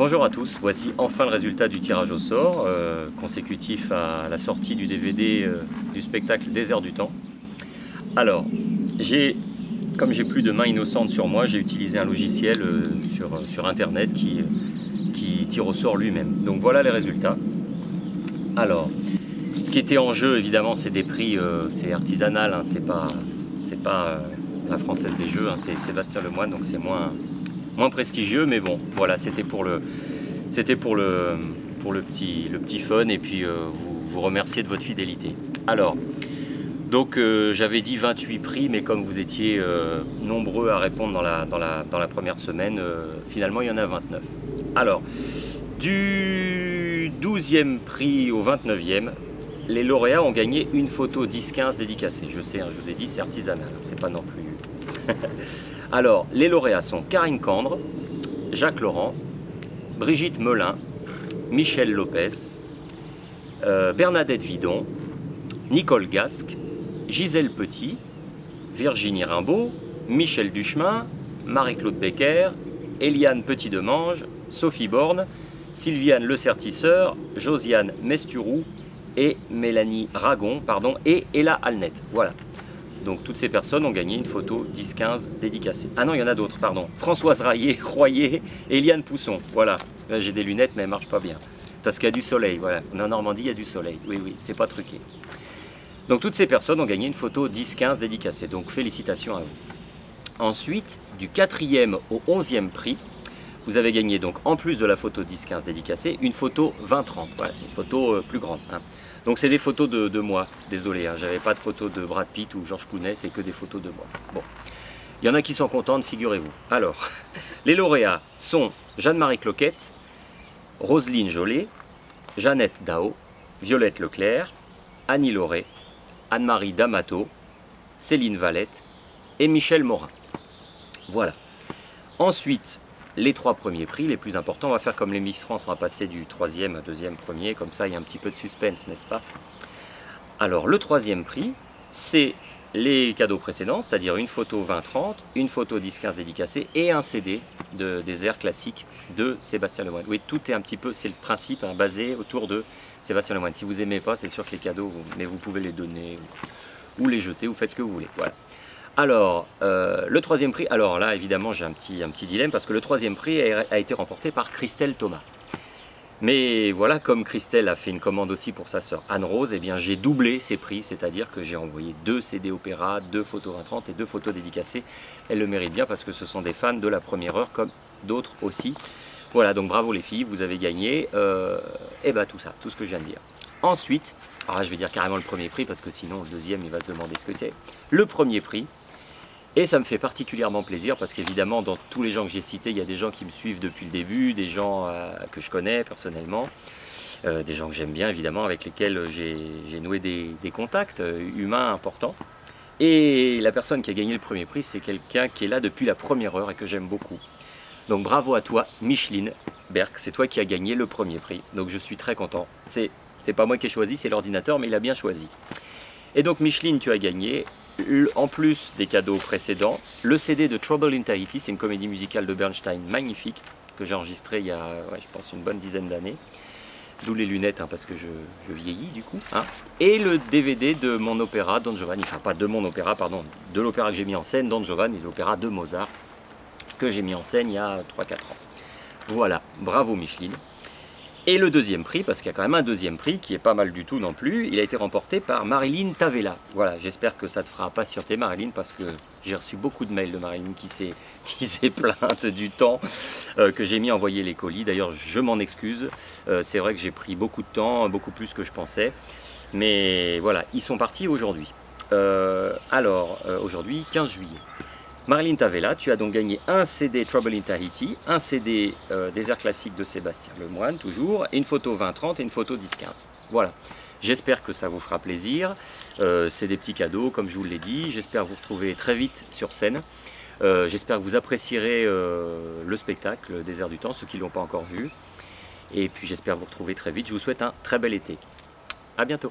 Bonjour à tous, voici enfin le résultat du tirage au sort, consécutif à la sortie du DVD du spectacle Des Airs du Temps. Alors, comme j'ai plus de main innocente sur moi, j'ai utilisé un logiciel sur internet qui tire au sort lui-même. Donc voilà les résultats. Alors, ce qui était en jeu évidemment c'est des prix, c'est artisanal, hein, c'est pas la Française des Jeux, hein, c'est Sébastien Lemoine, donc c'est moins prestigieux, mais bon, voilà, c'était pour le petit fun et puis vous remercier de votre fidélité. Alors, donc j'avais dit 28 prix, mais comme vous étiez nombreux à répondre dans la première semaine, finalement il y en a 29. Alors, du 12e prix au 29e, les lauréats ont gagné une photo 10-15 dédicacée. Je sais, hein, je vous ai dit, c'est artisanal, c'est pas non plus... Alors, les lauréats sont Karine Kandre, Jacques Laurent, Brigitte Melin, Michel Lopez, Bernadette Vidon, Nicole Gasque, Gisèle Petit, Virginie Rimbaud, Michel Duchemin, Marie-Claude Becker, Eliane Petit-Demange, Sophie Borne, Sylviane Le Certisseur, Josiane Mesturou et Mélanie Ragon, et Ella Alnet. Voilà. Donc toutes ces personnes ont gagné une photo 10-15 dédicacée. Ah non, il y en a d'autres, pardon. Françoise Royer, Eliane Pousson. Voilà. J'ai des lunettes, mais elles ne marchent pas bien. Parce qu'il y a du soleil, voilà. En Normandie, il y a du soleil. Oui, oui, c'est pas truqué. Donc toutes ces personnes ont gagné une photo 10-15 dédicacée. Donc félicitations à vous. Ensuite, du 4e au 11e prix, vous avez gagné, donc en plus de la photo 10-15 dédicacée, une photo 20-30. Voilà, c'est une photo plus grande. Hein. Donc c'est des photos de moi, désolé, hein, j'avais pas de photos de Brad Pitt ou George Clooney, c'est que des photos de moi. Bon, il y en a qui sont contentes, figurez-vous. Alors, les lauréats sont Jeanne-Marie Cloquette, Roselyne Jolet, Jeannette Dao, Violette Leclerc, Annie Lauré, Anne-Marie D'Amato, Céline Valette et Michel Morin. Voilà. Ensuite, les 3 premiers prix, les plus importants, on va faire comme les Miss France, on va passer du 3e, 2e, 1er, comme ça il y a un petit peu de suspense, n'est-ce pas? Alors le 3e prix, c'est les cadeaux précédents, c'est-à-dire une photo 20-30, une photo 10-15 dédicacée et un CD des airs classiques de Sébastien Lemoine. Oui, tout est un petit peu, c'est le principe, hein, basé autour de Sébastien Lemoine. Si vous n'aimez pas, c'est sûr que les cadeaux, mais vous pouvez les donner ou les jeter, vous faites ce que vous voulez. Voilà. Alors, le 3e prix, alors là évidemment j'ai un petit dilemme parce que le 3e prix a été remporté par Christelle Thomas. Mais voilà, comme Christelle a fait une commande aussi pour sa sœur Anne-Rose, eh bien j'ai doublé ses prix, c'est-à-dire que j'ai envoyé 2 CD opéra, 2 photos 20-30 et 2 photos dédicacées. Elle le mérite bien parce que ce sont des fans de la première heure comme d'autres aussi. Voilà, donc bravo les filles, vous avez gagné, et ben tout ça, tout ce que je viens de dire. Ensuite, alors là je vais dire carrément le premier prix parce que sinon le 2e il va se demander ce que c'est. Le premier prix. Et ça me fait particulièrement plaisir parce qu'évidemment dans tous les gens que j'ai cités, il y a des gens qui me suivent depuis le début, des gens que je connais personnellement, des gens que j'aime bien évidemment, avec lesquels j'ai noué des contacts humains importants. Et la personne qui a gagné le premier prix, c'est quelqu'un qui est là depuis la première heure et que j'aime beaucoup. Donc bravo à toi Micheline Berck, c'est toi qui as gagné le premier prix, donc je suis très content. C'est pas moi qui ai choisi, c'est l'ordinateur, mais il a bien choisi. Et donc Micheline, tu as gagné, en plus des cadeaux précédents, le CD de Trouble in Tahiti, c'est une comédie musicale de Bernstein magnifique, que j'ai enregistrée il y a, je pense, une bonne dizaine d'années. D'où les lunettes, hein, parce que je vieillis du coup. Hein. Et le DVD de mon opéra Don Giovanni, enfin pas de mon opéra, pardon, de l'opéra que j'ai mis en scène, Don Giovanni, l'opéra de Mozart, que j'ai mis en scène il y a 3-4 ans. Voilà, bravo Micheline. Et le 2e prix, parce qu'il y a quand même un 2e prix qui est pas mal du tout non plus, il a été remporté par Marilyn Tavella. Voilà, j'espère que ça te fera patienter Marilyn, parce que j'ai reçu beaucoup de mails de Marilyn qui s'est plainte du temps que j'ai mis à envoyer les colis. D'ailleurs, je m'en excuse, c'est vrai que j'ai pris beaucoup de temps, beaucoup plus que je pensais. Mais voilà, ils sont partis aujourd'hui. Aujourd'hui, 15 juillet. Marilyn Tavella, tu as donc gagné un CD Trouble in Tahiti, un CD des airs classiques de Sébastien Lemoine, toujours, et une photo 20-30 et une photo 10-15. Voilà, j'espère que ça vous fera plaisir. C'est des petits cadeaux, comme je vous l'ai dit. J'espère vous retrouver très vite sur scène. J'espère que vous apprécierez le spectacle des airs du temps, ceux qui ne l'ont pas encore vu. Et puis j'espère vous retrouver très vite. Je vous souhaite un très bel été. À bientôt.